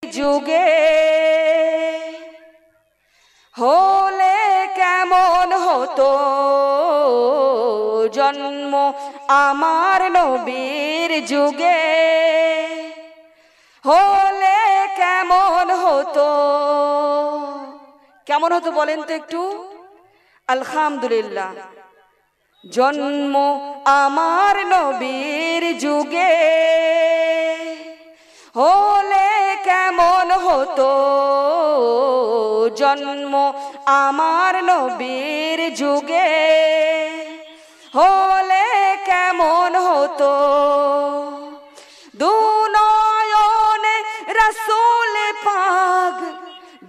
যুগে হলে কেমন হতো জন্ম আমার নবীর যুগে, হলে কেমন হতো, কেমন হতো বলেন তো একটু। আলহামদুলিল্লাহ, জন্ম আমার নবীর যুগে হলে কেমন হতো জন্ম আমার নবীর যুগে, হলে কেমন হতো দুনয়নে রাসূল পাক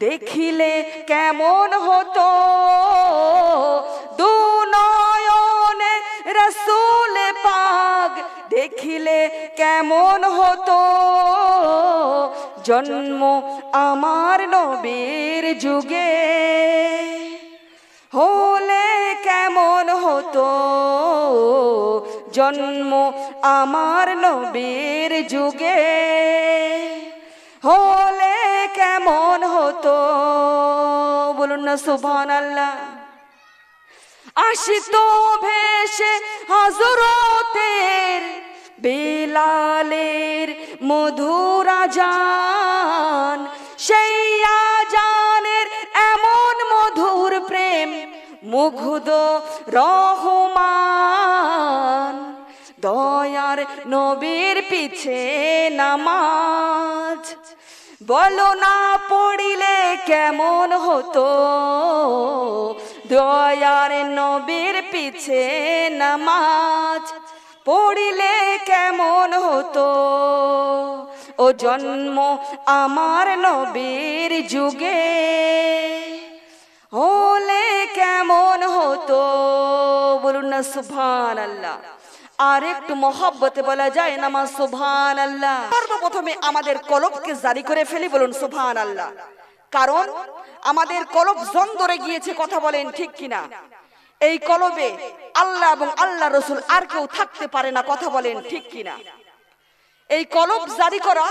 দেখিলে কেমন হতো, দুনয়নে রাসূল পাক দেখিলে কেমন হতো জন্ম আমার নবীর যুগে, হলে কেমন হতো জন্ম আমার নবীর যুগে, হলে কেমন হতো। বলুন না সুবহানাল্লাহ। আসিতো ভেসে হযরতের বিলালের মধুর আযান, সেই আযানের এমন মধুর প্রেম মুগ্ধ রহমান, দয়ার নবীর পিছে নামাজ বলো না পড়িলে কেমন হতো, দয়ার নবীর পিছে নামাজ পড়িলে কেমন হতো ও জন্ম আমার নবীর যুগে, হলে কেমন হতো। বলুন না সুবহানাল্লাহ। আর একটু মহব্বতে বলা যায় না মা সুবহানাল্লাহ। সর্বপ্রথমে আমাদের কলবকে জারি করে ফেলি, বলুন সুবহানাল্লাহ। কারণ আমাদের কলব জং ধরে গিয়েছে, কথা বলেন ঠিক কিনা। এই কলবে আল্লাহ এবং আল্লাহ রসুল আর কেউ থাকতে পারে না, কথা বলেন ঠিক কিনা। এই কলব জারি করা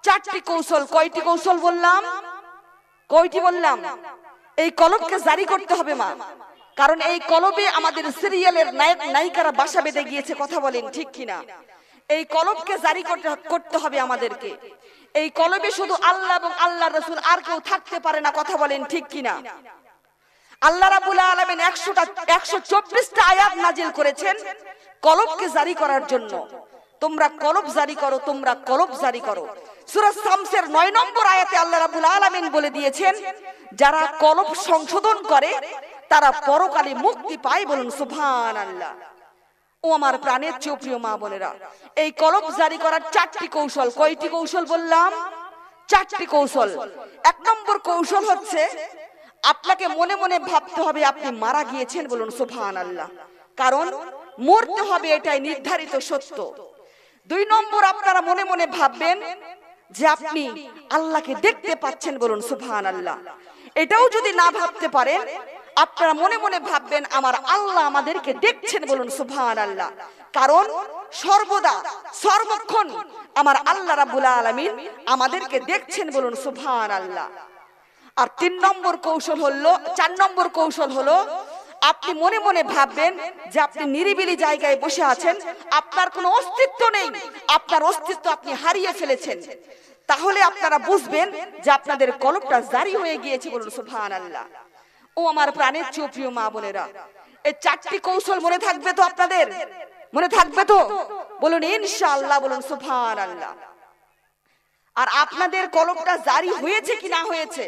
চারটি কৌশল। কয়টি কৌশল বললাম? কয়টি বললাম? এই কলবকে জারি করতে হবে মা, কারণ এই কলবে আমাদের সিরিয়ালের নায়ক নায়িকারা বাসা বেঁধে গিয়েছে, কথা বলেন ঠিক কিনা। এই কলবকে জারি করতে হবে আমাদেরকে। এই কলবে শুধু আল্লাহ এবং আল্লাহ রসুল আর কেউ থাকতে পারে না, কথা বলেন ঠিক কিনা। আল্লাহ রাব্বুল আলামিন 124টা আয়াত নাজিল করেছেন কলবকে জারি করার জন্য। তোমরা কলব জারি করো, তোমরা কলব জারি করো। সূরা শামসের 9 নম্বর আয়াতে আল্লাহ রাব্বুল আলামিন বলে দিয়েছেন, যারা কলব সংশোধন করে তারা পরকালে মুক্তি পায়। বলুন সুবহানাল্লাহ। ও আমার প্রাণের চেয়ে প্রিয় মা বোনেরা, এই কলব জারি করার চারটি কৌশল। কয়টি কৌশল বললাম? চারটি কৌশল। 1 নম্বর কৌশল হচ্ছে আপনাকে মনে মনে ভাবতে হবে আপনি মারা গিয়েছেন। বলুন সুবহানাল্লাহ। কারণ মরতে হবে, এটাই নির্ধারিত সত্য। 2 নম্বর, আপনারা মনে মনে ভাববেন যে আপনি আল্লাহকে দেখতে পাচ্ছেন। বলুন সুবহানাল্লাহ। এটাও যদি না ভাবতে পারেন, আপনারা মনে মনে ভাববেন আমার আল্লাহ আমাদেরকে দেখছেন। বলুন সুবহানাল্লাহ। কারণ সর্বদা সর্বক্ষণ আমার আল্লাহ রাব্বুল আলামিন আমাদেরকে দেখছেন। বলুন সুবহানাল্লাহ। আর 3 নম্বর কৌশল হলো, 4 নম্বর কৌশল হলো আপনি মনে মনে ভাববেন যে আপনি নিরিবিলি জায়গায় বসে আছেন, আপনার কোনো অস্তিত্ব নেই, আপনার অস্তিত্ব আপনি হারিয়ে ফেলেছেন। তাহলে আপনারা বুঝবেন যে আপনাদের কলবটা জারি হয়ে গিয়েছে। বলুন সুবহানাল্লাহ। ও আমার প্রাণের চেয়ে প্রিয় মা বোনেরা, এই 4টি কৌশল মনে থাকবে তো আপনাদের? মনে থাকবে তো? বলুন ইনশাআল্লাহ। বলুন সুবহানাল্লাহ। আর আপনাদের কলবটা জারি হয়েছে কি না হয়েছে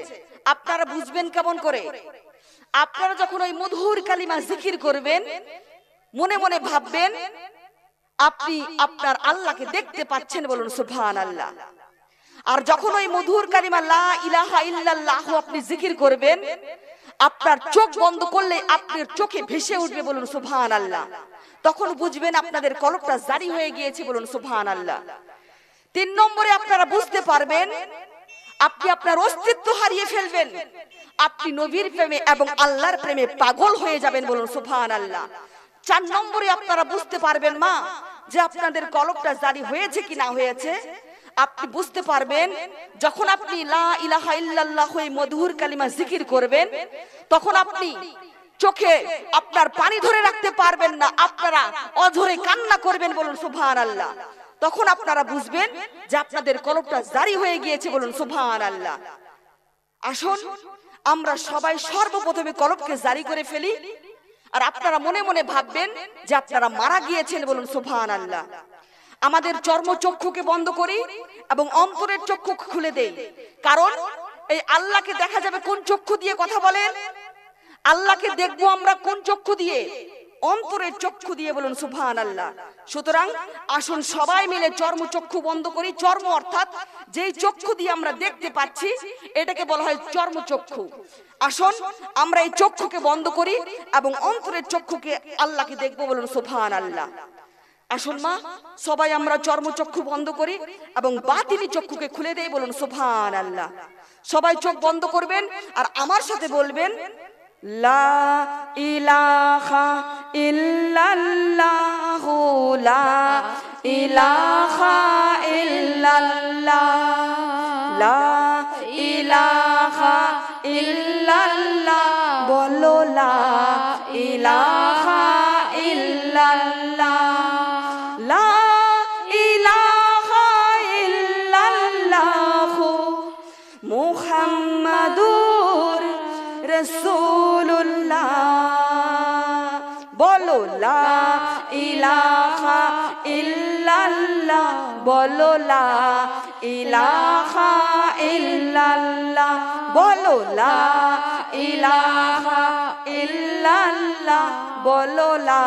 আপনারা বুঝবেন কেমন করে? আপনারা যখন ওই মধুর কালিমা জিকির করবেন, মনে মনে ভাববেন আপনি আপনার আল্লাহকে দেখতে পাচ্ছেন। বলুন সুবহানাল্লাহ। আর যখন ওই মধুর কালিমা লা ইলাহা ইল্লাল্লাহ আপনি জিকির করবেন, আপনার চোখ বন্ধ করলে আপনার চোখে ভেসে উঠবে। বলুন সুবহানাল্লাহ। তখন বুঝবেন আপনাদের কলবটা জারি হয়ে গিয়েছে। বলুন সুবহানাল্লাহ। 3 নম্বরে আপনারা বুঝতে পারবেন আপনি আপনার অস্তিত্ব হারিয়ে ফেলবেন, আপনি নবীর প্রেমে এবং আল্লাহর প্রেমে পাগল হয়ে যাবেন। বলুন সুবহানাল্লাহ। 4 নম্বরে আপনারা বুঝতে পারবেন মা যে আপনাদের কলবটা জারি হয়েছে কি না হয়েছে। আপনি বুঝতে পারবেন যখন আপনি লা ইলাহা ইল্লাল্লাহ এই মধুর কালিমা জিকির করবেন, তখন আপনি চোখে আপনার পানি ধরে রাখতে পারবেন না, আপনারা অঝরে কান্না করবেন, বলুন সুবহানাল্লাহ। তখন আপনারা বুঝবেন যে আপনাদের কলবটা জারি হয়ে গিয়েছে, বলুন সুবহানাল্লাহ। আসুন আমরা সবাই সর্বপ্রথমে কলবকে জারি করে ফেলি, আর আপনারা মনে মনে ভাববেন যে আপনারা মারা গিয়েছেন, বলুন সুবহানাল্লাহ। আমাদের চর্মচক্ষুকে বন্ধ করি এবং অন্তরের চক্ষু খুলে দেই, কারণ এই আল্লাহকে দেখা যাবে কোন চক্ষু দিয়ে, কথা বলেন, আল্লাহকে দেখবো আমরা কোন চক্ষু দিয়ে? অন্তরের চক্ষু দিয়ে, বলুন সুবহানাল্লাহ। সুতরাং আসুন সবাই মিলে চর্মচক্ষু বন্ধ করি। চর্ম অর্থাৎ যেই চক্ষু দিয়ে আমরা দেখতে পাচ্ছি এটাকে বলা হয় চর্মচক্ষু। আসুন আমরা এই চক্ষুকে বন্ধ করি এবং অন্তরের চক্ষুকে আল্লাহকে দেখবো, বলুন সুবহানাল্লাহ। আসুন মা, সবাই আমরা চর্মচক্ষু বন্ধ করি এবং বাতিনি চক্ষুকে খুলে দেই, বলুন সুবহানাল্লাহ। সবাই চোখ বন্ধ করবেন আর আমার সাথে বলবেন, লা ইলাহা ইল্লাল্লাহ, লা ইলাহা ইল্লাল্লাহ, লা ইলাহা ইল্লাল্লাহ, বলো লা ইলাহা ইল্লাল্লাহ, লা ইলাহা ইল্লাল্লাহ, মুহাম্মাদুর রাসূলুল্লাহ, বলো লা ইলাহা ইল্লাল্লাহ, বলো লা ইলাহা ইল্লাল্লাহ, বলো লা ইলাহা ইল্লাল্লাহ, বলো লা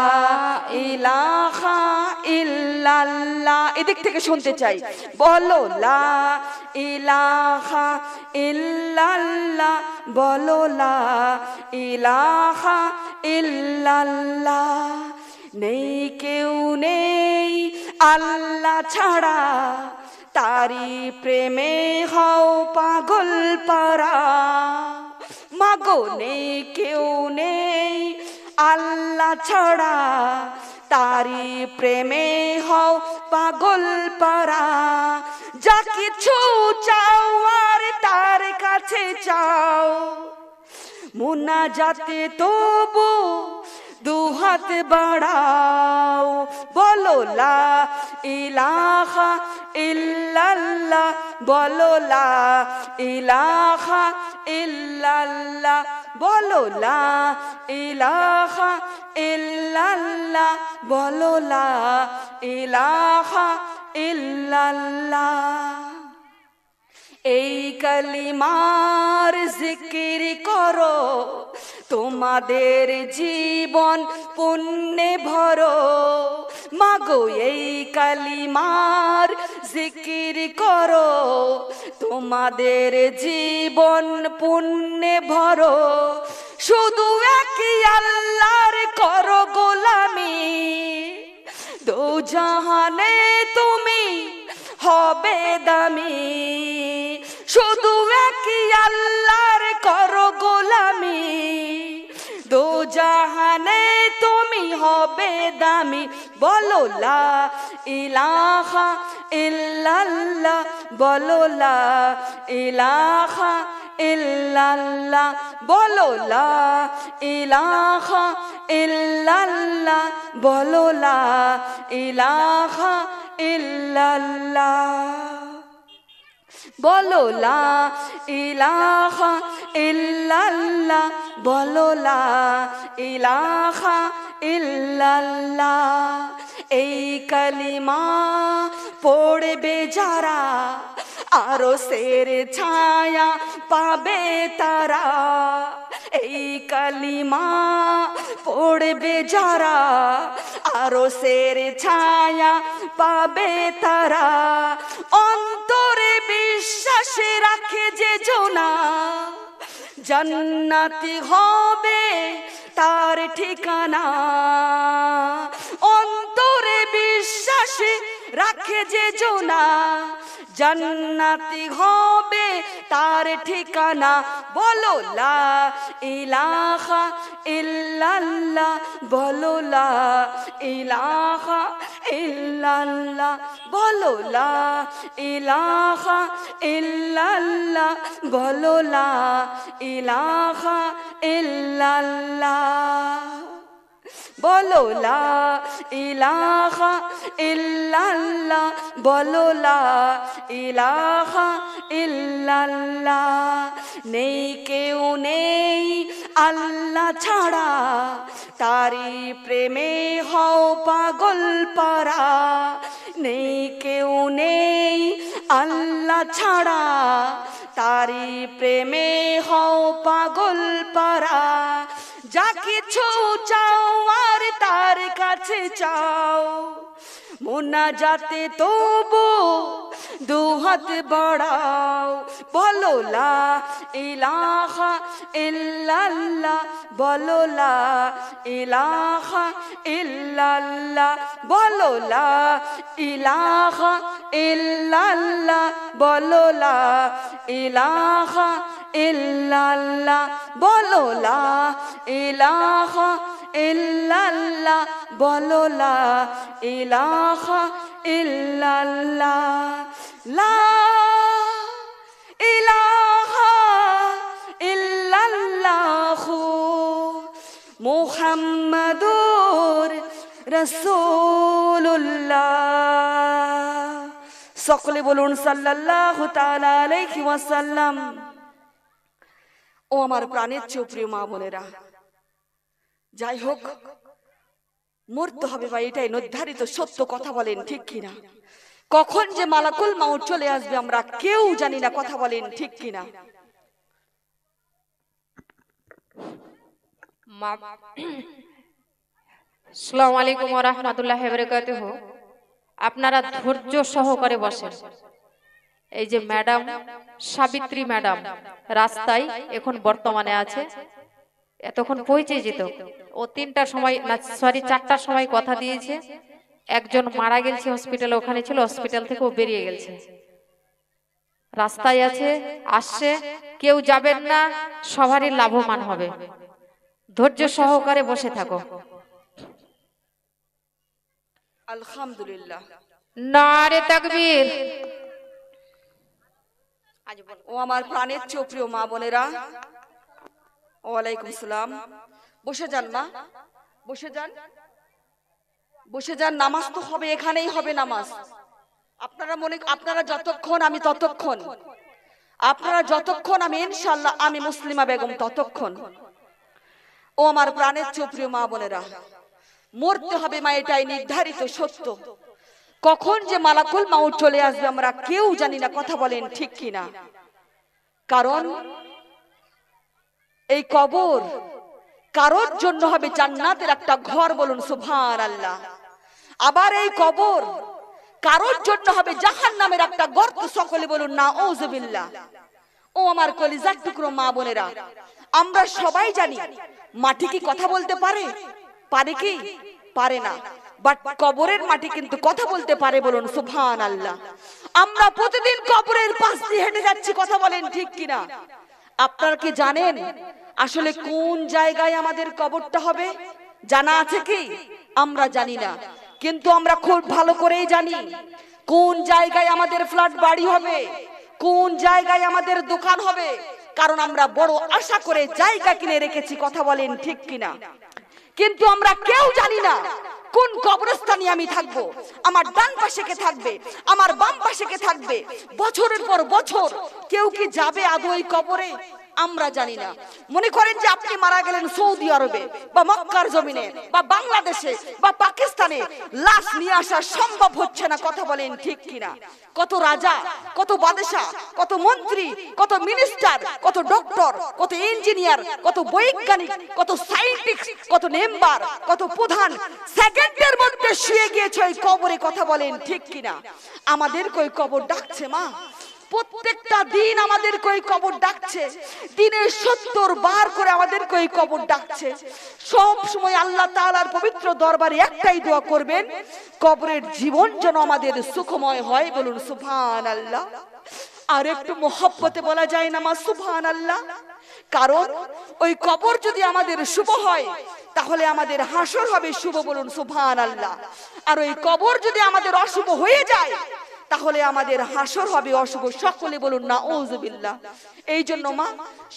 ইলাহা ইল্লাল্লাহ। এদিক থেকে শুনতে চাই, বলো লা ইলাহা ইল্লাল্লাহ, বলো লা ইলাহা ইল্লাল্লাহ। নেই কেউ নেই আল্লাহ ছাড়া, তারি প্রেমে হও পাগল পারা, মাগো নেই কেউ নেই আল্লাহ ছাড়া, তারি প্রেমে হও পাগল পারা, যা কিছু চাও আর তার কাছে চাও, মুনাজাতে তবু দুহাত বাড়াও, বলো লা ইলাহা ইল্লাল্লাহ, বলো লা ইলাহা ইল্লাল্লাহ, বলো লা ইলাহা ইল্লাল্লাহ, বলো লা ইলাহা ইল্লাল্লাহ। এই কালিমার জিকির করো, তোমাদের জীবন পুণ্যে ভরো, মাগো এই কালিমার জিকির করো, তোমাদের জীবন পুণ্যে ভরো, শুধু একই আল্লাহর করো গোলামি, দোজাহানে তুমি হবে দামি, শুধু একই আল্লাহর করো গোলামি, দোজাহানে তুমি হবে দামি, বলো লা ইলাহা ইল্লাল্লাহ, বলো লা ইলাহা ইল্লাল্লাহ, বলো লা ইলাহা ইল্লাল্লাহ, বলো লা ইলাহা ইল্লাল্লাহ, বলো লা ইলাহা ইল্লাল্লাহ, বলো লা ইলাহা ইল্লাল্লাহ। এই কালিমা পড়বে যারা, আরশের ছায়া পাবে তারা, এই কালিমা পড়বে যারা, আরশের ছায়া পাবে তারা, অন্তরে বিশ্বাস রাখে যে জনা, জান্নাতি হবে তার ঠিকানা, অন্তরে বিশ্বাস রাখে যে জনা, জান্নাতি হবে তার ঠিকানা বলো লা ইলাহা ইল্লাল্লাহ বলো লা ইলাহা ইল্লাল্লাহ বলো লা ইলাহা ইল্লাল্লাহ বলো লা ইলাহা ইল্লাল্লাহ বলো লা ইলাহা ইল্লাল্লাহ বলো লা ইলাহা ইল্লাল্লাহ নেই কেউ নেই আল্লাহ ছাড়া তারি প্রেমে হও পাগল পারা নেই কেউ নেই আল্লাহ ছাড়া তারি প্রেমে হও পাগল পারা যা কিছু চাও আর তার কাছে চাও মোনাজাতে তবু দুহাত বাড়াও বলো লা ইলাহা ইল্লাল্লাহ বলো লা ইলাহা ইল্লাল্লাহ বলো লা ইলাহা ইল্লাল্লাহ বলো লা ইলাহা ইল্লাল্লাহ বলো লা ইলাহা ইল্লাল্লাহ বলো লা ইলাহা ইল্লাল্লাহ লা ইলাহা ইল্লাল্লাহ মুহাম্মাদুর রাসূলুল্লাহ সকলে বলুন সাল্লাল্লাহু তাআলা আলাইহি ওয়াসাল্লাম। ও আমার প্রাণের চেয়ে প্রিয় মা বোনেরা, যাই হোক মরতে হবে বা এটাই নির্ধারিত সত্য, কথা বলেন ঠিক কিনা? কখন যে মালাকুল মাউত চলে আসবে আমরা কেউ জানি না, কথা বলেন ঠিক কিনা? আসসালামু আলাইকুম ওয়া রাহমাতুল্লাহি ওয়া বারাকাতুহু। আপনারা ধৈর্য সহকারে বসেন। এই যে ম্যাডাম সাবিত্রী ম্যাডাম রাস্তায় এখন বর্তমানে আছে, এতক্ষণ পৌঁছে যেত। ও 3টার সময় না সরি 4টার সময় কথা দিয়েছে। একজন মারা গেছে হসপিটালে, ওখানে ছিল, হসপিটাল থেকে ও বেরিয়ে গেছে, রাস্তায় আছে, আসছে। কেউ যাবেন না, সবারই লাভবান হবে। ধৈর্য সহকারে বসে থাকো। আলহামদুলিল্লাহ, নারে তাকবীর। ও আমার প্রাণের চেয়ে প্রিয় মা বোনেরা, ওয়ালাইকুম সালাম। বসে যান মা, বসে যান, বসে যান। নামাজ তো হবে, এখানেই হবে নামাজ। আপনারা যতক্ষণ আমি ততক্ষণ, আপনারা যতক্ষণ আমি ইনশাআল্লাহ আমি মুসলিমা বেগম ততক্ষণ। ও আমার প্রাণের চেয়ে প্রিয় মা বোনেরা, মরতে হবে মা, এটাই নির্ধারিত সত্য। কখন যে মালাকুল মাউত চলে আসবে আমরা কেউ জানি না, কথা বলেন ঠিক কিনা? কারণ এই কবর কারোর জন্য হবে জান্নাতের একটা ঘর, বলুন সুবহানাল্লাহ। আবার এই কবর কারোর জন্য হবে জাহান্নামের একটা গর্ত, সকলে বলুন নাউযুবিল্লাহ। ও আমার কলিজার টুকরো মা বোনেরা, আমরা সবাই জানি মাটি কি কথা বলতে পারে? পারে কি? পারে না। বাট কবরের মাটি কিন্তু কথা বলতে পারে, বলুন সুবহানাল্লাহ। আমরা প্রতিদিন কবরের পাশ দিয়ে হেঁটে যাচ্ছি, কথা বলেন ঠিক কিনা? আপনারা কি জানেন আসলে কোন জায়গায় আমাদের কবরটা হবে? জানা আছে কি? আমরা জানি না, কিন্তু আমরা খুব ভালো করেই জানি কোন জায়গায় আমাদের ফ্ল্যাট বাড়ি হবে, কোন জায়গায় আমাদের দোকান হবে। কারণ আমরা বড় আশা করে জায়গা কিনে রেখেছি, কথা বলেন ঠিক কিনা? কিন্তু আমরা কেউ জানি না কোন কবরস্থানে আমি থাকবো, আমার ডান পাশে কে থাকবে, আমার বাম পাশে কে থাকবে। বছরের পর বছর কেউ কি যাবে আদৌ এই কবরে? আমরা জানি না। মনে করেন যে আপনি মারা গেলেন সৌদি আরবে বা মক্কার জমিনে বা বাংলাদেশে বা পাকিস্তানে, লাশ নিয়ে আসা সম্ভব হচ্ছে না, কথা বলেন ঠিক কিনা? কত রাজা, কত বাদশা, কত মন্ত্রী, কত মিনিস্টার, কত ডক্টর, কত ইঞ্জিনিয়ার, কত বৈজ্ঞানিক, কত সায়েন্টিস্ট, কত মেম্বার, কত প্রধান সেকেন্ডের মধ্যে শুয়ে গিয়েছে ওই কবরে, কথা বলেন ঠিক কিনা? আমাদের কই কবর ডাকছে মা, প্রত্যেকটা দিন আমাদের কই কবর ডাকছে, দিনে 70 বার করে আমাদের কই কবর ডাকছে। সব সময় আল্লাহ তাআলার পবিত্র দরবারে একটাই দোয়া করবেন, কবরের জীবন যেন আমাদের সুখময় হয়, বলুন সুবহানাল্লাহ। আর একটু মোহব্বতে বলা যায় না মা সুবহানাল্লাহ। কারণ ওই কবর যদি আমাদের শুভ হয় তাহলে আমাদের হাসর হবে শুভ, বলুন সুবহানাল্লাহ। আর ওই কবর যদি আমাদের অশুভ হয়ে যায় তাহলে আমাদের হাসর হবে অশুভ, সকলে বলুন নাউযুবিল্লাহ। এই জন্য মা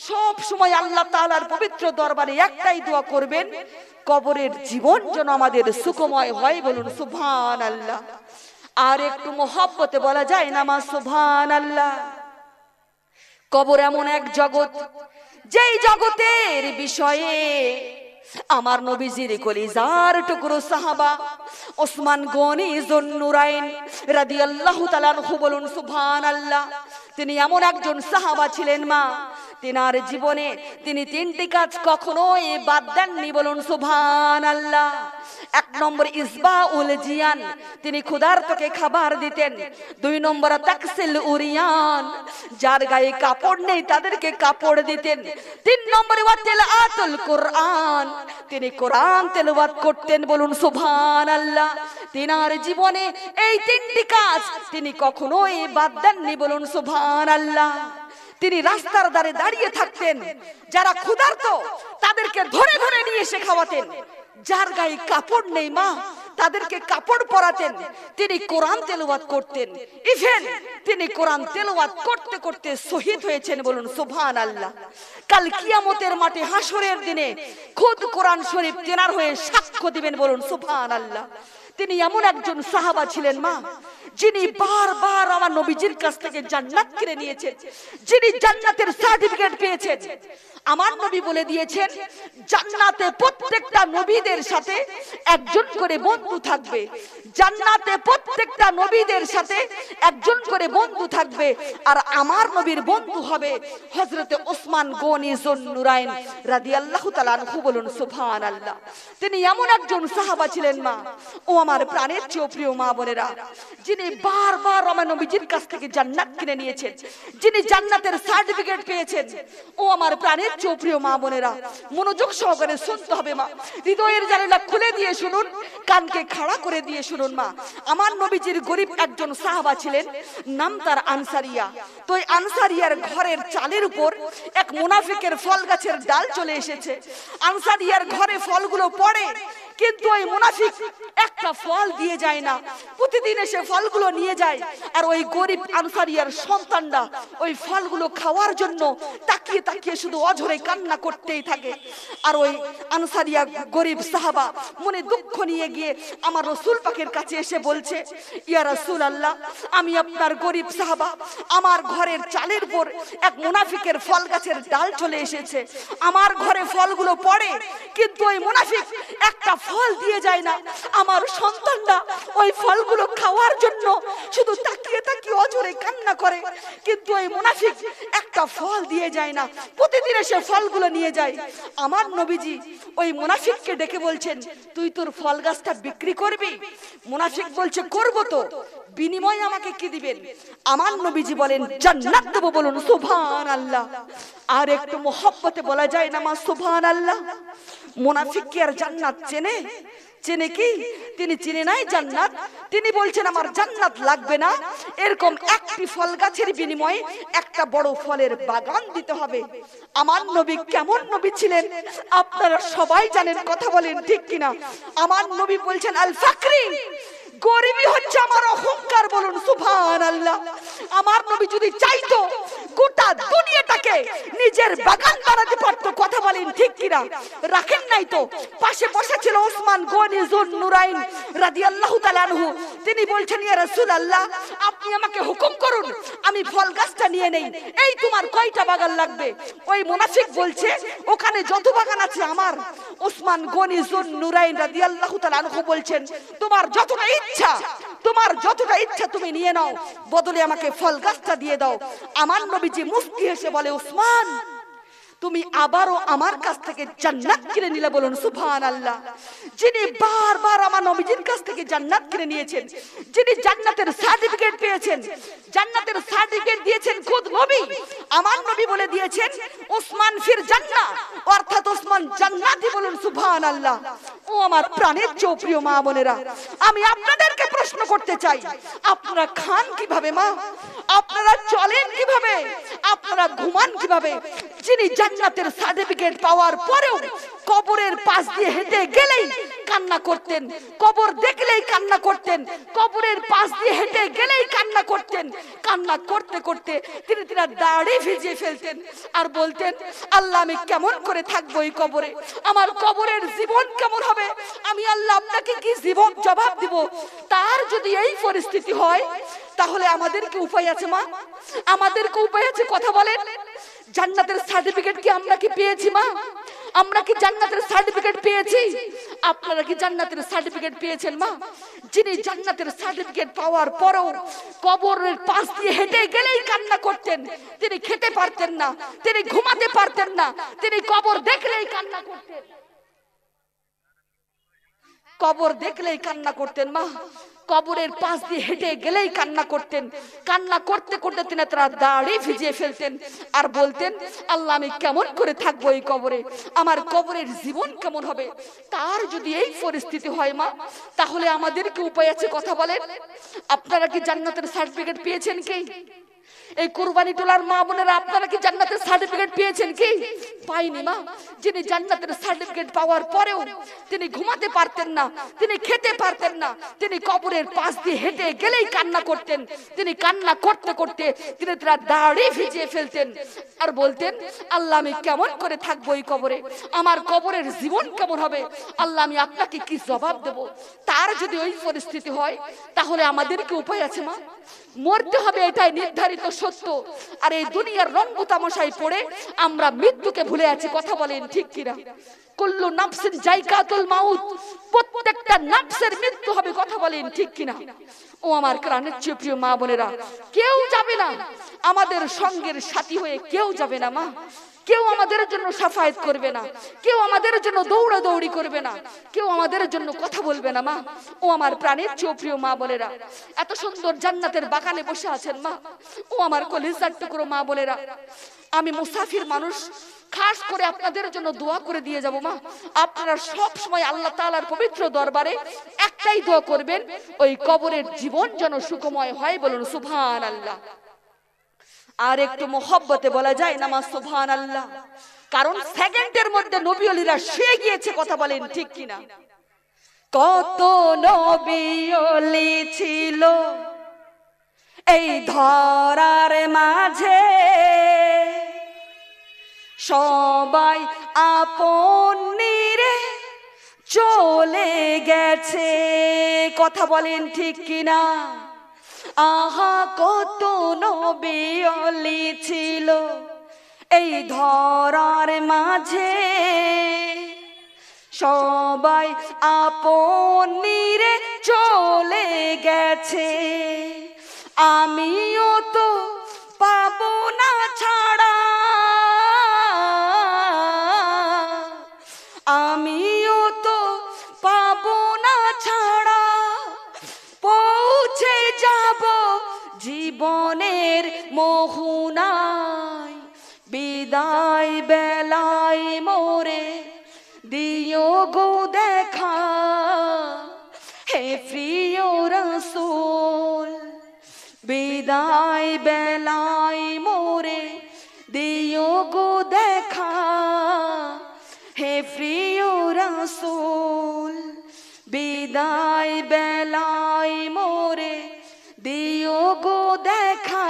সব সময় আল্লাহ তাআলার পবিত্র দরবারে একটাই দোয়া করবেন, কবরের জীবন যেন আমাদের সুখময় হয়, বলুন সুবহানাল্লাহ। আর একটু মোহব্বতে বলা যায় না মা সুবহানাল্লাহ। কবর এমন এক জগৎ, যেই জগতের বিষয়ে আমার নবীজির কলিজার টুকরো সাহাবা ওসমান গনি যুন্নুরাইন রাদিয়াল্লাহু তাআলা আনহু, বলুন সুবহানাল্লাহ। তিনি এমন একজন সাহাবা ছিলেন মা, তিনার জীবনে তিনি তিনটি কাজ কখনোই বাদ দেননি, বলুন সুবহানাল্লাহ। এক নম্বর ইসবাউল জিয়ান, তিনি ক্ষুধার্তকে খাবার দিতেন। দুই নম্বর তাকসিল উরিয়ান, যার গায়ে কাপড় নেই তাদেরকে কাপড় দিতেন। তিন নম্বরে ওয়াতিলাতুল কোরআন, তিনি কোরআন তেলাওয়াত করতেন, বলুন সুবহানাল্লাহ। তিনার জীবনে এই তিনটি কাজ তিনি কখনোই বাদ দেননি, বলুন সুবহানাল্লাহ। তিনি রাস্তার ধারে দাঁড়িয়ে থাকতেন, যারা ক্ষুধার্ত তাদেরকে ধরে ধরে নিয়ে এসে খাওয়াতেন। যার গায়ে কাপড় নেই মা তাদেরকে কাপড় পরাতেন। তিনি কোরআন তেলাওয়াত করতেন। ইভেন তিনি কোরআন তেলাওয়াত করতে করতে শহীদ হয়েছেন, বলুন সুবহানাল্লাহ। কাল কিয়ামতের মাঠে হাসরের দিনে খুদ কোরআন শরীফ তেনার হয়ে সাক্ষ্য দিবেন, বলুন সুবহানাল্লাহ। তিনি এমন একজন সাহাবা ছিলেন মা, যিনি বারবার আমার নবীজির কাছ থেকে জান্নাত কিনে নিয়েছেন, যিনি জান্নাতের সার্টিফিকেট পেয়েছেন। আমার নবী বলে দিয়েছেন, জান্নাতে প্রত্যেকটা নবীদের সাথে একজন করে বন্ধু থাকবে। জান্নাতে প্রত্যেকটা নবীদের সাথে একজন করে বন্ধু থাকবে, আর আমার নবীর বন্ধু হবে হযরতে ওসমান গনি যুন্নুরাইন রাদিয়াল্লাহু তাআলা আনহু, বলুন সুবহানাল্লাহ। তিনি এমন একজন সাহাবা ছিলেন মা, ও আমার প্রাণের চেয়ে প্রিয় মা বোনেরা, যিনি বারবার আমার নবীজির কাছ থেকে জান্নাত কিনে নিয়েছেন, যিনি জান্নাতের সার্টিফিকেট পেয়েছেন। ও আমার প্রাণের চেয়ে প্রিয় মা বোনেরা, মনোযোগ সহকারে শুনতে হবে মা। হৃদয়ের জানালা খুলে দিয়ে শুনুন, কানকে খাড়া করে দিয়ে শুনুন মা। আমার নবীজির গরিব একজন সাহাবা ছিলেন, নাম তার আনসারিয়া। তো এই আনসারিয়ার ঘরের চালের উপর এক মুনাফিকের ফল গাছের ডাল চলে এসেছে। আনসারিয়ার ঘরে ফলগুলো পড়ে, কিন্তু ওই মুনাফিক একটা ফল দিয়ে যায় না। প্রতিদিন এসে ফলগুলো নিয়ে যায়, আর ওই গরিব আনসারিয়ার সন্তানরা ওই ফলগুলো খাওয়ার জন্য তাকিয়ে তাকিয়ে শুধু অঝরে কান্না করতেই থাকে। আর ওই আনসারিয়া গরিব সাহাবা মনে দুঃখ নিয়ে গিয়ে আমার রাসূল পাকের কাছে এসে বলছে, ইয়া রাসূলুল্লাহ, আমি আপনার গরিব সাহাবা, আমার ঘরের চালের উপর এক মুনাফিকের ফল গাছের ডাল চলে এসেছে। আমার ঘরে ফলগুলো পড়ে, কিন্তু ওই মুনাফিক একটা ফল দিয়ে যায় না। আমার সন্তানরা ওই ফলগুলো খাওয়ার জন্য শুধু তাকিয়ে তাকিয়ে অঝরে কান্না করে, কিন্তু ওই মুনাফিক একটা ফল দিয়ে যায় না। প্রতিদিন এসে ফলগুলো নিয়ে যায়। আমার নবীজি ওই মুনাফিককে ডেকে বলছেন, তুই তোর ফল গাছটা বিক্রি করবি? মুনাফিক বলছে, করব তো, বিনিময়ে আমাকে কি দিবেন? আমার নবীজি বলেন, জান্নাত দেব, বলুন সুবহানাল্লাহ। আর একটু মোহব্বতে বলা যায় না মা সুবহানাল্লাহ। মুনাফিক কি আর জান্নাত চেনে? চেনে কি? তিনি চিনে নাই জান্নাত। তিনি বলছেন, আমার জান্নাত লাগবে না, এরকম একটি ফল গাছের বিনিময়ে একটা বড় ফলের বাগান দিতে হবে। আমার নবী কেমন নবী ছিলেন আপনারা সবাই জানেন, কথা বলেন ঠিক কিনা? আমার নবী বলছেন, আল ফাকরি, গরিবই হচ্ছে আমার অহংকার, বলুন সুবহানাল্লাহ। আমার নবী যদি চাইতো গোটা দুনিয়াটাকে নিজের বাগান বানাতে পারতো, কথা বলেন ঠিক কিনা? রাখেন নাই তো, পাশে বসে ছিল ওসমান গনি যুন্নুরাইন রাদিয়াল্লাহু তাআলা আনহু। তিনি বলছেন, ইয়া রাসূলুল্লাহ, আপনি আমাকে হুকুম করুন, আমি ফল গাছটা নিয়ে নেই। এই তোমার কয়টা বাগান লাগবে? ওই মুনাফিক বলছে, ওখানে যত বাগান আছে আমার। ওসমান গনি যুন্নুরাইন রাদিয়াল্লাহু তাআলা আনহু বলছেন, তোমার যতটা ইচ্ছা, তোমার যতটা ইচ্ছা তুমি নিয়ে নাও, বদলে আমাকে ফল গাছটা দিয়ে দাও। আমার নবীজি মুস্কি হেসে বলে, ওসমান, তুমি আবারও আমার কাছ থেকে জান্নাত কিনে নিলে, বলুন সুবহানাল্লাহ। যিনি বারবার আমার নবীজির কাছ থেকে জান্নাত কিনে নিয়েছেন, যিনি জান্নাতের সার্টিফিকেট পেয়েছেন, জান্নাতের সার্টিফিকেট দিয়েছেন খুদ নবী। আমার নবী বলে দিয়েছেন, ওসমান ফির জান্নাহ, অর্থাৎ ওসমান জান্নাতি, বলুন সুবহানাল্লাহ। ও আমার প্রাণের চেয়ে প্রিয় মা বোনেরা, আমি আপনাদেরকে প্রশ্ন করতে চাই, আপনারা খান কিভাবে মা? আপনারা চলেন কিভাবে? আপনারা ঘুমান কিভাবে? যিনি জান্নাতের সার্টিফিকেট পাওয়ার পরেও কবরের পাশ দিয়ে হেঁটে গেলেই কান্না করতেন, কবর দেখলেই কান্না করতেন, কবরের পাশ দিয়ে হেঁটে গেলেই কান্না করতেন। কান্না করতে করতে তিনি তিনার দাড়ি ভিজিয়ে ফেলতেন আর বলতেন, আল্লাহ আমি কেমন করে থাকবো এই কবরে? আমার কবরের জীবন কেমন হবে? আমি আল্লাহ আপনাকে কি জীবন জবাব দিব? তার যদি এই পরিস্থিতি হয় তাহলে আমাদের কি উপায় আছে মা? আমাদের কি উপায় আছে? কথা বলেন। জান্নাতের সার্টিফিকেট কি আমরা কি পেয়েছি মা? আমরা কি জান্নাতের সার্টিফিকেট পেয়েছি? আপনারা কি জান্নাতের সার্টিফিকেট পেয়েছেন মা? যিনি জান্নাতের সার্টিফিকেট পাওয়ার পরেও কবরের পাশ দিয়ে হেঁটে গেলেই কান্না করতেন, তিনি খেতে পারতেন না, তিনি ঘুমাতে পারতেন না, তিনি কবর দেখলেই কান্না করতেন, কবর দেখলেই কান্না করতেন মা। কবরের পাশ দিয়ে হেঁটে গেলেই কান্না করতেন। কান্না করতে করতে তিনি তার দাড়ি ভিজিয়ে ফেলতেন আর বলতেন, আল্লাহ আমি কেমন করে থাকবো এই কবরে? আমার কবরের জীবন কেমন হবে? তার যদি এই পরিস্থিতি হয় মা, তাহলে আমাদের কি উপায় আছে? কথা বলেন। আপনারা কি জান্নাতের সার্টিফিকেট পেয়েছেন কি? এই কুরবানি টোলার মা বোনেরা, আপনারা কি জান্নাতের সার্টিফিকেট পেয়েছেন কি? পাইনি মা। যিনি জান্নাতের সার্টিফিকেট পাওয়ার পরেও তিনি ঘুমাতে পারতেন না, তিনি খেতে পারতেন না, তিনি কবরের পাশ দিয়ে হেঁটে গেলেই কান্না করতেন। তিনি কান্না করতে করতে তিনি তার দাড়ি ভিজিয়ে ফেলতেন আর বলতেন, আল্লাহ আমি কেমন করে থাকবো এই কবরে? আমার কবরের জীবন কেমন হবে? আল্লাহ আমি আপনাকে কি জবাব দেব? তার যদি ওই পরিস্থিতি হয় তাহলে আমাদের কি উপায় আছে মা? মরতে হবে, এটাই নির্ধারিত সত্য। আর এই দুনিয়ার রঙ্গ তামাশায় পড়ে আমরা মৃত্যুকে ভুলে আছি। কথা বলেন ঠিক কিনা? কুল্লু নাফসিন যায়কাতুল মাউত, প্রত্যেকটা নাফসের মৃত্যু হবে। কথা বলেন ঠিক কিনা? ও আমার প্রাণের চেয়ে প্রিয় মা বোনেরা, কেউ যাবে না আমাদের সঙ্গের সাথী হয়ে, কেউ যাবে না মা। কেউ আমাদের জন্য সাফায়াত করবে না, কেউ আমাদের জন্য দৌড়াদৌড়ি করবে না, কেউ আমাদের জন্য কথা বলবে না মা। ও আমার প্রাণের চেয়ে প্রিয় মা বোনেরা, এত সুন্দর জান্নাতের বাগানে বসে আছেন মা। ও আমার কলিজার টুকরো মা বোনেরা, আমি মুসাফির মানুষ, খাস করে আপনাদের জন্য দোয়া করে দিয়ে যাব মা। আপনারা সব সময় আল্লাহ তাআলার পবিত্র দরবারে একটাই দোয়া করবেন, ওই কবরের জীবন যেন সুখময় হয়। বলুন সুবহানাল্লাহ। আর একটু মোহব্বতে বলা যায় না মা সুবহানাল্লাহ? কারণ সেকেন্ডের মধ্যে নবী ওলিরা শুয়ে গিয়েছে। কথা বলেন ঠিক কিনা? কত নবী ওলি ছিল এই ধরার মাঝে, সবাই আপন নিরে চলে গেছে। কথা বলেন ঠিক কিনা? আহা কত নবী ওলি ছিল এই ধরার মাঝে, সবাই আপন নিরে চলে গেছে। আমিও তো পাবো না ছাড়া, আমিও তো পাবো না ছাড়া, পৌঁছে যাব জীবনের মোহনায়। বিদায় বেলায় মোরে দিও গো দেখা, হে প্রিয় রাসূল। বিদায় বেলায় মোরে দিও গো দেখা, হে প্রিয় রাসূল। বিদায় বেলায় মোরে দিও গো দেখা,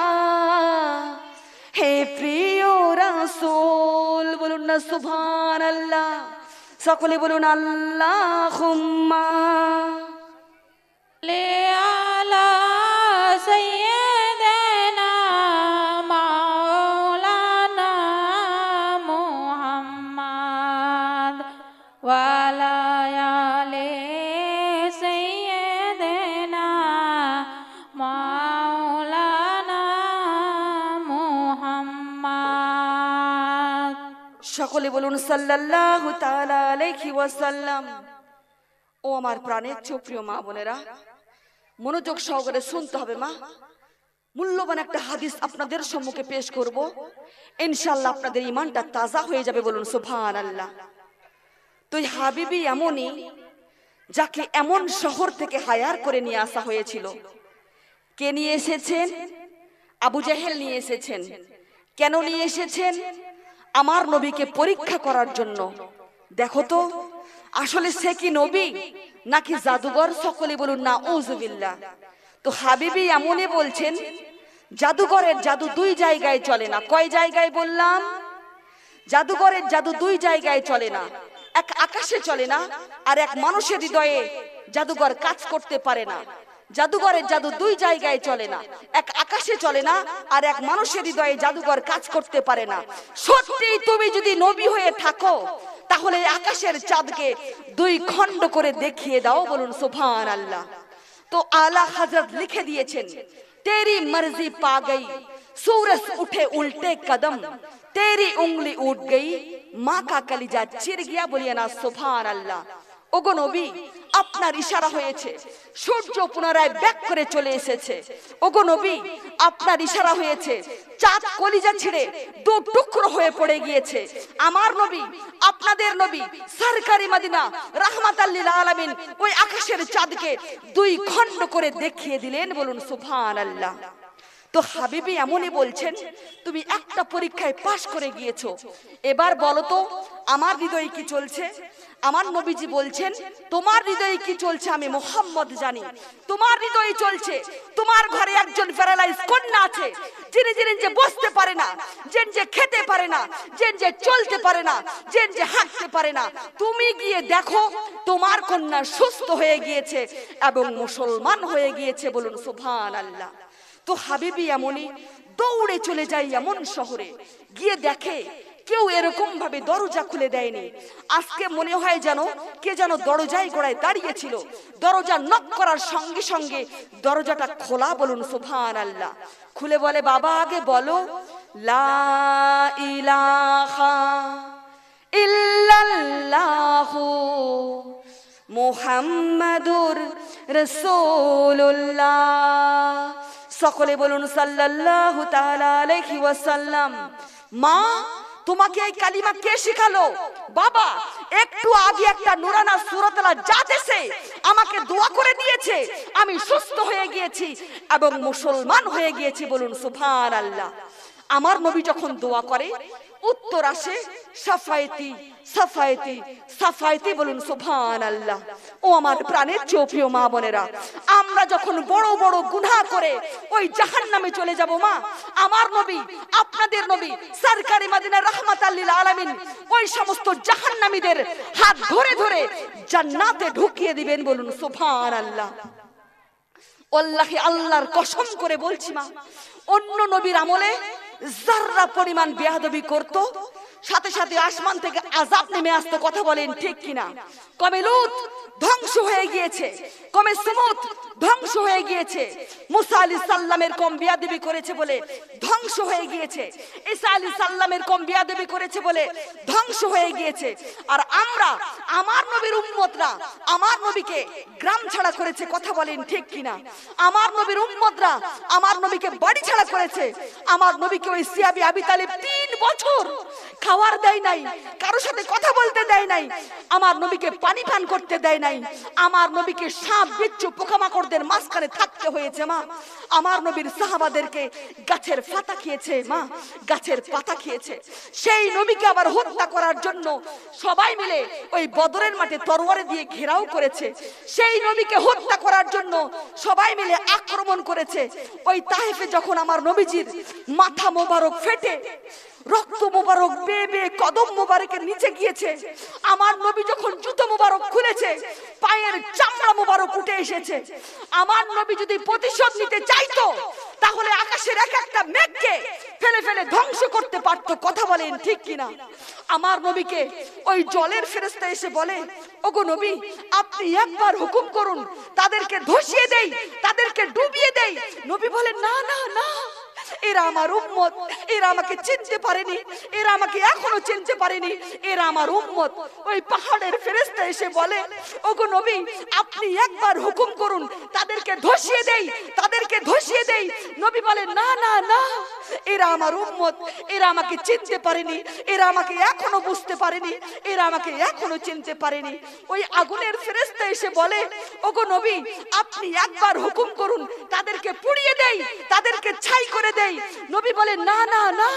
হে প্রিয় রাসূল। বলুন না সুবহানাল্লাহ। সকলে বলুন আল্লাহুম্মা লে আলা সাইয়্যিদিনা মাওলানা মুহাম্মদ ওয়া আলা আলি সাইয়্যিদিনা মাওলানা মুহাম্মদ। সকলে বলুন সাল্লাল্লাহু তাআলা আলাইহি ওয়াসাল্লাম। ও আমার প্রাণের প্রিয় মা বোনেরা, মনোযোগ সহকারে শুনতে হবে মা। মূল্যবান একটা হাদিস আপনাদের সম্মুখে পেশ করব, ইনশাআল্লাহ আপনাদের ঈমানটা তাজা হয়ে যাবে। বলুন সুবহানাল্লাহ। তো হাবিবি এমনই যাকে এমন শহর থেকে হায়ার করে নিয়ে আসা হয়েছিল। কে নিয়ে এসেছেন? আবু জেহেল নিয়ে এসেছেন। কেন নিয়ে এসেছেন? আমার নবীকে পরীক্ষা করার জন্য। দেখো তো আসলে সে কি নবী নাকি জাদুঘর? সকলে বলুন না উযুবিল্লাহ। তো হাবিবি এমনই বলছেন, জাদুঘরের জাদু দুই জায়গায় চলে না। কয় জায়গায় বললাম? জাদুঘরের জাদু দুই জায়গায় চলে না, এক আকাশে চলে না, আর এক মানুষের হৃদয়ে জাদুঘর কাজ করতে পারে না। জাদুঘরের জাদু দুই জায়গায় চলে না, এক আকাশে চলে না, আর এক মানুষের হৃদয়ে জাদুঘর কাজ করতে পারে না। সত্যি তুমি যদি নবী হয়ে থাকো তাহলে আকাশের চাঁদকে দুই খণ্ড করে দেখিয়ে দাও, বলুন সুবহানাল্লাহ। তো আলা হযরত লিখে দিয়েছেন, तेरी मर्जी पा गई सूरज उठे उल्टे कदम, तेरी उंगली उठ गई माँ का कलिजा चिर गया। बोलिए ना सुभान अल्लाह। ওগো নবী, আপনার ইশারা হয়েছে সূর্য পুনরায় ব্যাক করে চলে এসেছে। ওগো নবী, আপনার ইশারা হয়েছে চাঁদ কলিজা ছিঁড়ে দু টুকরো হয়ে পড়ে গিয়েছে। আমার নবী, আপনাদের নবী সরকারি মদিনা রাহমাতাল লিল আলামিন ওই আকাশের চাঁদকে দুই খণ্ড করে দেখিয়ে দিলেন, বলুন সুবহানাল্লাহ। তো হাবিবি এমনই বলছেন, তুমি একটা পরীক্ষায় পাশ করে গিয়েছো, এবার বলো তো আমার হৃদয়ে কি চলছে। আমার নবীজি বলছেন, তোমার হৃদয়ে কি চলছে আমি মুহাম্মদ জানি। তোমার হৃদয়ে চলছে তোমার ঘরে একজন প্যারালাইজ কন্যা আছে, যিনি যে বসতে পারে না, যে খেতে পারে না, যে চলতে পারে না, যে হাঁটতে পারে না। তুমি গিয়ে দেখো তোমার কন্যা সুস্থ হয়ে গিয়েছে এবং মুসলমান হয়ে গিয়েছে, বলুন সুবহানাল্লাহ। তো হাবিবি এমনই দৌড়ে চলে যায় এমন শহরে, গিয়ে দেখে কেউ এরকম ভাবে দরজা খুলে দেয়নি। আজকে মনে হয় যেন কে যেন দরজায় গোড়ায় দাঁড়িয়েছিল। দরজা নক করার সঙ্গে সঙ্গে দরজাটা খোলা, বলুন সুবহানাল্লাহ। খুলে বলে, বাবা আগে বলো লা ইলাহা ইল্লাল্লাহু মুহাম্মাদুর রাসূলুল্লাহ। সকলে বলুন সাল্লাল্লাহু তাআলা আলাইহি ওয়াসাল্লাম। মা, তোমাকে এই কালিমা কে শিখালো? বাবা, একটু আগে একটা নুরানা সূরাতুল জাতেসে আমাকে দোয়া করে দিয়েছে, আমি সুস্থ হয়ে গিয়েছি এবং মুসলমান হয়ে গিয়েছি, বলুন সুবহানাল্লাহ। আমার নবী যখন দোয়া করে উত্তর আসে সাফায়েতি সাফায়েতি সাফায়েতি, বলুন সুবহানাল্লাহ। ও আমার প্রাণের প্রিয় মা বোনেরা, আমরা যখন বড় বড় গুনাহ করে ওই জাহান্নামে চলে যাব মা, আমার নবী আপনাদের নবী সরকারি মদিনা রাহমাতাল লিল আলামিন ওই সমস্ত জাহান্নামীদের হাত ধরে ধরে জান্নাতে ঢুকিয়ে দিবেন, বলুন সুবহানাল্লাহ। ওয়াল্লাহি আল্লাহর কসম করে বলছি মা, অন্য নবীর আমলে যাররা পরিমাণ বেয়াদবি করত সাথে সাথে আসমান থেকে আযাব নেমে আসতো। কথা বলেন ঠিক কিনা? কমে লূত ধ্বংস হয়ে গিয়েছে, কমে সমুদ ধ্বংস হয়ে গিয়েছে, মুসা আলাইহিস সালামের কম বেয়াদবি করেছে বলে ধ্বংস হয়ে গিয়েছে, ঈসা আলাইহিস সালামের কম বেয়াদবি করেছে বলে ধ্বংস হয়ে গিয়েছে। আর আমরা আমার নবীর উম্মতরা আমার নবীকে গ্রাম ছাড়া করেছে। কথা বলেন ঠিক কিনা? আমার নবীর উম্মতরা আমার নবীকে বাড়ি ছাড়া করেছে। আমার নবীকে ওই সিয়াবি আবি তালিব 3 বছর খাওয়ার দেয় নাই, কারোর সাথে কথা বলতে দেয় নাই, আমার নবীকে পানি পান করতে দেয় নাই, আমার নবীকে সাপ বিচ্ছু পোকামাকড়দের মাঝখানে থাকতে হয়েছে মা। আমার নবীর সাহাবাদেরকে গাছের পাতা খেয়েছে মা, গাছের পাতা খেয়েছে। সেই নবীকে আবার হত্যা করার জন্য সবাই মিলে ওই বদরের মাঠে তরবারি দিয়ে ঘেরাও করেছে। সেই নবীকে হত্যা করার জন্য সবাই মিলে আক্রমণ করেছে। ওই তায়েফে যখন আমার নবীজির মাথা মোবারক ফেটে রক্ত মোবারক বেয়ে বেয়ে কদম মোবারকের নিচে গিয়েছে, আমার নবী যখন জুতো মোবারক খুলেছে পায়ের চামড়া মোবারক উঠে এসেছে। আমার নবী যদি প্রতিশোধ নিতে চাইতো তাহলে আকাশের এক একটা মেঘকে ফেলে ফেলে ধ্বংস করতে পারতো। কথা বলেন ঠিক কিনা? আমার নবীকে ওই জলের ফেরেশতা এসে বলে, ওগো নবী আপনি একবার হুকুম করুন, তাদেরকে ধসিয়ে দেই, তাদেরকে ডুবিয়ে দেই। নবী বলে, না না না, এরা আমার উম্মত, এরা আমাকে চিনতে পারেনি, এরা আমাকে এখনো চিনতে পারেনি, এরা আমার উম্মত। ওই পাহাড়ের ফেরেশতা এসে বলে, ওগো নবী, আপনি একবার হুকুম করুন, তাদেরকে ধসিয়ে দেই, তাদেরকে ধসিয়ে দেই। নবী বলে, না না না, এরা আমার উম্মত, এরা আমাকে চিনতে পারেনি, এরা আমাকে এখনো বুঝতে পারেনি, এরা আমাকে এখনো চিনতে পারেনি। ওই আগুনের ফেরেশতা এসে বলে, ওগো নবী, আপনি একবার হুকুম করুন, তাদেরকে পুড়িয়ে দেই, তাদেরকে ছাই করে দেই। নবী বলে, না না না,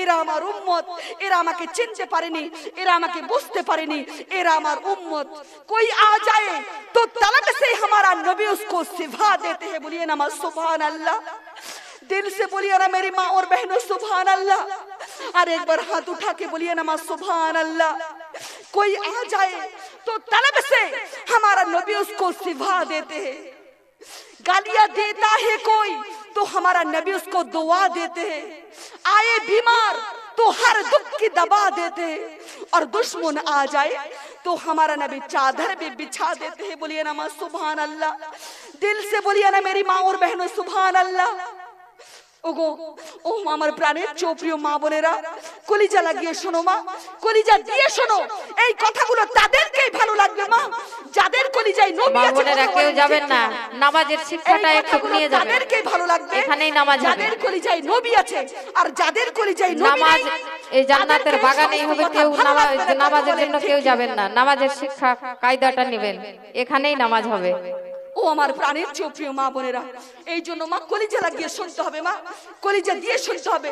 এরা আমার উম্মত, এরা আমাকে চিনতে পারেনি, এরা আমাকে বুঝতে পারেনি, এরা আমার उम्मत। कोई आ जाए तो तलब से हमारा नबी उसको सिफा देते हैं। बोलिए ना सुभान अल्लाह, दिल से बोलिए ना मेरी माँ और बहनों सुभान अल्लाह। और एक बार हाथ उठा के बोलिए ना सुभान अल्लाह। कोई आ जाए तो तलब से हमारा नबी उसको सिफा देते हैं। गालियां देता है कोई तो हमारा नबी उसको दुआ देते हैं। आए बीमार तो हर दुख की दबा देते हैं, और दुश्मन आ जाए तो हमारा नबी चादर भी बिछा देते हैं। बोलिए ना सुभान अल्लाह, दिल से बोलिए ना मेरी माँ और बहनों सुभान अल्लाह। ওগো ও আমার প্রাণের চোপ্রিয় মা বোনেরা, কলিজা লাগিয়ে শোনো মা, কলিজা দিয়ে শোনো, এই কথাগুলো তাদেরকেই ভালো লাগবে মা যাদের কলিজায় নবী আছে। বোনেরা কেউ যাবেন না, নামাজের শিক্ষাটা একটু নিয়ে যাবেন, তাদেরকেই ভালো লাগবে, এখানেই নামাজ হবে। যাদের কলিজায় নবী আছে আর যাদের কলিজায় নবী নামাজ নেই, এই জান্নাতের বাগানেই হবে। কেউ নামাজের জন্য কেউ যাবেন না, নামাজের শিক্ষা কায়দাটা নেবেন, এখানেই নামাজ হবে। ও আমার প্রাণের চোপ্রিয় মা বোনেরা, এই জন্য মা কলিজা লাগিয়ে শুনতে হবে মা, কলিজা দিয়ে শুনতে হবে।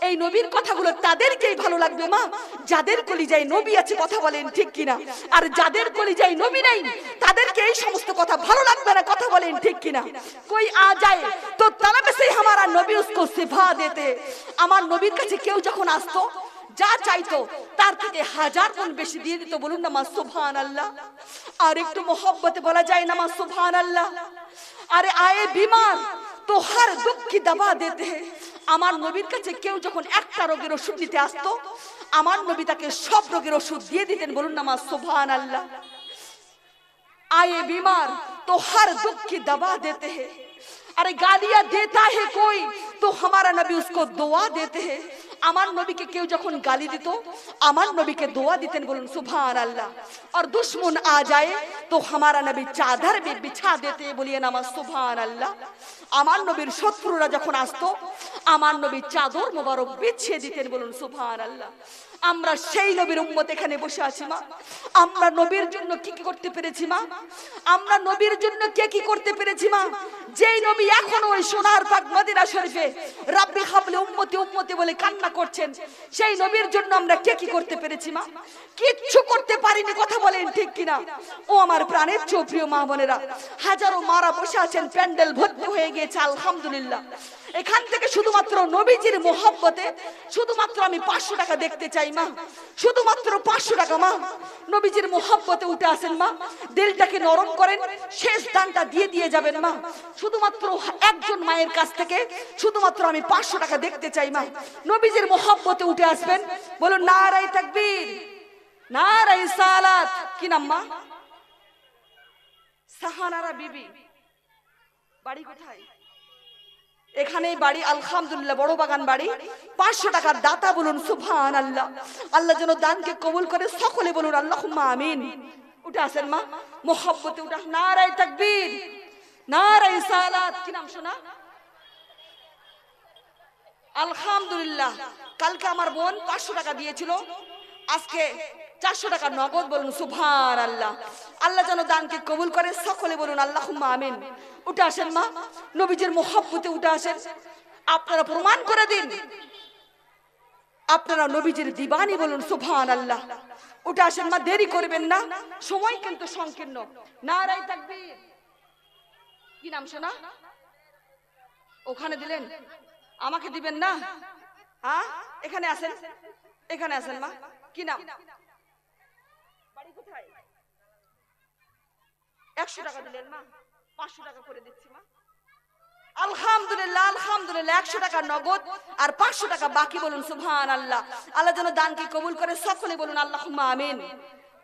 এই নবীর কথাগুলো তাদেরকেই ভালো লাগবে মা যাদের কলিজায় নবী আছে। কথা বলেন ঠিক কিনা? আর যাদের কলিজায় নবী নাই তাদেরকে এই সমস্ত কথা ভালো লাগবে না। কথা বলেন ঠিক কিনা? कोई आ जाए तो तलब से हमारा नबी उसको सिफा देते। আমার নবীর কাছে কেউ যখন আসতো, যা চাইতো তার থেকে হাজার গুণ বেশি দিয়ে দিত। বলুন না মা সুবহান আল্লাহ। আর একটু মোহব্বতে বলা যায় না মা সুবহান আল্লাহ। আরে আয়ে বিমার তো হর দুঃখ কি দবা দেতে हैं। আমার নবীর কাছে কেউ যখন একটা রোগের ওষুধ নিতে আসতো, আমার নবী তাকে সব রোগের ওষুধ দিয়ে দিতেন। বলুন না মা সুবহান আল্লাহ। आए बीमार तो हर दुख की दवा देते हैं। अरे गालियां देता है कोई तो हमारा नबी उसको दुआ देते हैं। আমার নবীকে কেউ যখন গালি দিত, আমার নবীকে দোয়া দিতেন। বলুন সুবহান আল্লাহ। और दुश्मन आ जाए तो हमारा नबी चादर भी बिछा देते। बोलिए ना सुबहान अल्लाह। আমার নবীর শত্রুরা যখন আসতো, আমার নবী চাদর মোবারক বিছিয়ে দিতেন। বলুন সুবহান আল্লাহ। আমরা সেই নবীর উম্মত এখানে বসে আছি মা। আমরা নবীর জন্য কি কি করতে পেরেছি মা? আমরা নবীর জন্য কে কি করতে পেরেছি মা? যেই নবী এখনো ওই সোনার পাক মদিনা শরীফে রাব্বি হাবলি উম্মতি উম্মতি বলে কান্না করছেন, সেই নবীর জন্য আমরা কে কি করতে পেরেছি মা? কিচ্ছু করতে পারিনি। কথা বলেন ঠিক কিনা? ও আমার প্রাণের চোপ্রিয় মা বোনেরা, হাজারো মারা বসে আছেন, প্যান্ডেল ভর্তি হয়ে গিয়েছে আলহামদুলিল্লাহ। এখান থেকে শুধুমাত্র নবীজির মোহব্বতে শুধুমাত্র আমি 500 টাকা দেখতে চাই মা, শুধুমাত্র 500 টাকা মা। নবীজির মোহব্বতে উঠে আসেন মা, দিলটাকে নরম করেন, শেষ দানটা দিয়ে দিয়ে যাবেন মা। শুধুমাত্র একজন মায়ের কাছ থেকে শুধুমাত্র আমি 500 টাকা দেখতে চাই মা। নবীজির মোহব্বতে উঠে আসবেন। বলুন নারায়ে তাকবীর, নারায়ে সালাত। কি নাম মা? সাহানারা বিবি। বাড়ি কোথায়? এখানেই বাড়ি আলহামদুলিল্লাহ, বড় বাগান বাড়ি। 500 টাকার দাতা। বলুন সুবহান আল্লাহ। আল্লাহ যেন দানকে কবুল করে। সকলে বলুন আল্লাহুম্মা আমিন। উঠে আসেন মা, মোহব্বতে উঠে। নারায়ে তাকবীর, নারায়ে সালাত। কি নাম শোনা? আলহামদুলিল্লাহ। কালকে আমার বোন 500 টাকা দিয়েছিল, আজকে 400 টাকা নগদ। বলুন সুবহান আল্লাহ। আল্লাহ যেন দানকে কবুল করে। সকলে বলুন আল্লাহুম্মা আমিন। উঠে আসেন মা, নবীজির মোহব্বতে উঠে আসেন। আপনারা প্রমাণ করে দিন আপনারা নবীজির দিবানি। বলুন সুবহান আল্লাহ। উঠে আসেন মা, দেরি করবেন না, সময় কিন্তু সংকীর্ণ। নারায়ে তাকবীর। কি নাম শোনা? ওখানে দিলেন, আমাকে দিবেন না? হ্যাঁ, এখানে আসেন, এখানে আসেন মা। কি নাম? বাড়ি কোথায়? 100 টাকা দিলেন মা, 500 টাকা করে দিচ্ছি মা। আলহামদুলিল্লাহ, আলহামদুলিল্লাহ। 100 টাকা নগদ আর 500 টাকা বাকি। বলুন সুবহান আল্লাহ। আল্লাহ যেন দানকে কবুল করে। সকলে বলুন আল্লাহুম্মা আমিন।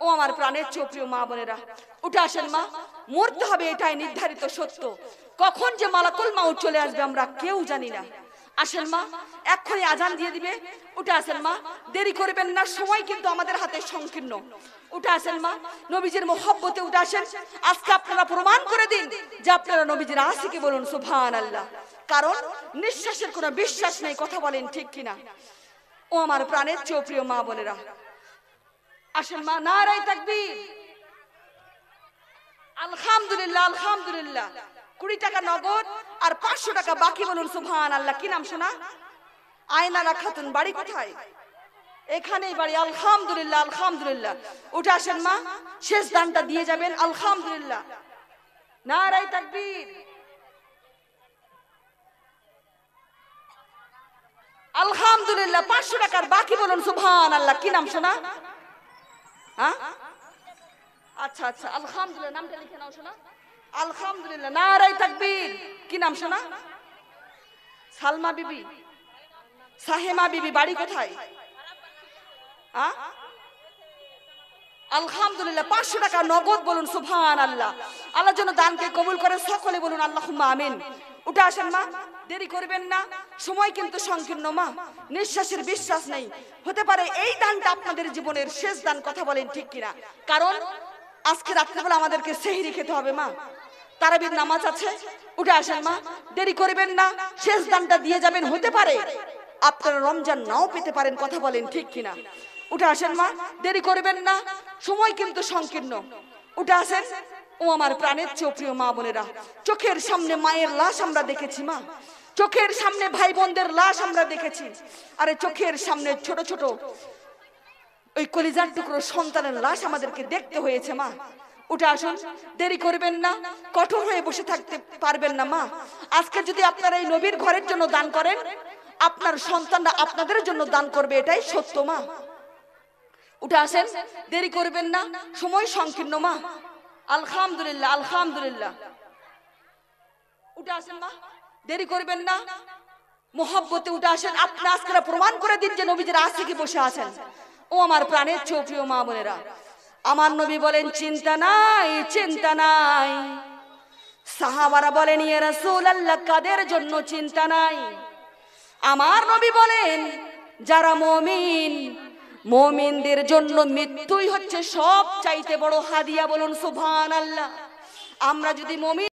ও আমার প্রাণের চোপ্রিয় মা বোনেরা, উঠে আসেন মা। মরতে হবে, এটাই নির্ধারিত সত্য। কখন যে মালাকুল মাউত চলে আসবে আমরা কেউ জানি না। আসেন মা, এক্ষুনি আজান দিয়ে দিবে, উঠে আসেন মা, দেরি করবেন না, সময় কিন্তু আমাদের হাতে সংকীর্ণ। উঠে আসেন মা, নবীজির মোহব্বতে উঠে আসেন। আজকে আপনারা প্রমাণ করে দিন যে আপনারা নবীজির আশিকি, বলুন সুবহানাল্লাহ। কারণ নিঃশ্বাসের কোনো বিশ্বাস নেই, কথা বলেন ঠিক কিনা? ও আমার প্রাণের চেয়েও প্রিয় মা বোনেরা, আসেন মা, নারায়ে তাকবীর, আলহামদুলিল্লাহ, আলহামদুলিল্লাহ। 20 টাকা নগদ আর 500 টাকা বাকি, বলুন সুবহানাল্লাহ। কি নাম শোনা? আয়নারা খাতুন, বাড়ি কোথায়? এখানেই বাড়ি, আলহামদুলিল্লাহ, আলহামদুলিল্লাহ। উঠে আসেন মা, শেষ দানটা দিয়ে যাবেন, আলহামদুলিল্লাহ, নারায়ে তাকবীর, আলহামদুলিল্লাহ। 500 টাকার বাকি, বলুন সুবহানাল্লাহ। কি নাম শোনা? হ্যাঁ, আচ্ছা আচ্ছা, আলহামদুলিল্লাহ, নামটা লিখে নাও শোনা, আলহামদুলিল্লাহ, নারায়ে তাকবীর। কি নাম শোনা? সালমা বিবি, সাহেমা বিবি, বাড়ি কোথায়? আলহামদুলিল্লাহ, 500 টাকা নগদ, বলুন সুবহানাল্লাহ। আল্লাহ যেন দানকে কবুল করে, সকলে বলুন আল্লাহুম্মা আমিন। উঠে আসেন মা, দেরি করবেন না, সময় কিন্তু সংকীর্ণ মা, নিঃশ্বাসের বিশ্বাস নেই। হতে পারে এই দানটা আপনাদের জীবনের শেষ দান, কথা বলেন ঠিক কিনা? কারণ আজকে রাত্রেবেলা আমাদেরকে সেহরি খেতে হবে মা, তারাবির নামাজ আছে। উঠে আসেন মা, দেরি করবেন না, শেষ দানটা দিয়ে যাবেন। হতে পারে আপনারা রমজান নাও পেতে পারেন, কথা বলেন ঠিক কিনা? উঠে আসেন মা, দেরি করবেন না, সময় কিন্তু সংকীর্ণ। উঠে আসেন ও আমার প্রাণের চেয়েও প্রিয় মা বোনেরা, চোখের সামনে মায়ের লাশ আমরা দেখেছি মা, চোখের সামনে ভাই বোনদের লাশ আমরা দেখেছি, আরে চোখের সামনে ছোট ছোট ওই কলিজার টুকরো সন্তানের লাশ আমাদেরকে দেখতে হয়েছে মা। উঠে আসুন, দেরি করবেন না, কঠোর হয়ে বসে থাকতে পারবেন না মা। আজকে যদি আপনারা এই নবীর ঘরের জন্য দান করেন, আপনার সন্তানরা আপনাদের জন্য দান করবে, এটাই সত্য মা। উঠে আসেন, দেরি করবেন না, সময় সংকীর্ণ মা, আলহামদুলিল্লাহ, আলহামদুলিল্লাহ। উঠে আসেন মা, দেরি করবেন না, মোহব্বতে উঠে আসেন। আপনি আজকে প্রমাণ করে দিন যে নবীজির আশিকি বসে আছেন। ও আমার প্রাণের চেয়েও প্রিয় মা বোনেরা, আমার নবী বলেন চিন্তা নাই, চিন্তা নাই। সাহাবারা বলেন ইয়া রাসূলুল্লাহ, কাদের জন্য চিন্তা নাই? আমার নবী বলেন যারা মুমিন, মুমিনদের জন্য মৃত্যুই হচ্ছে সব চাইতে বড় হাদিয়া, বলুন সুবহানাল্লাহ। আমরা যদি মুমিন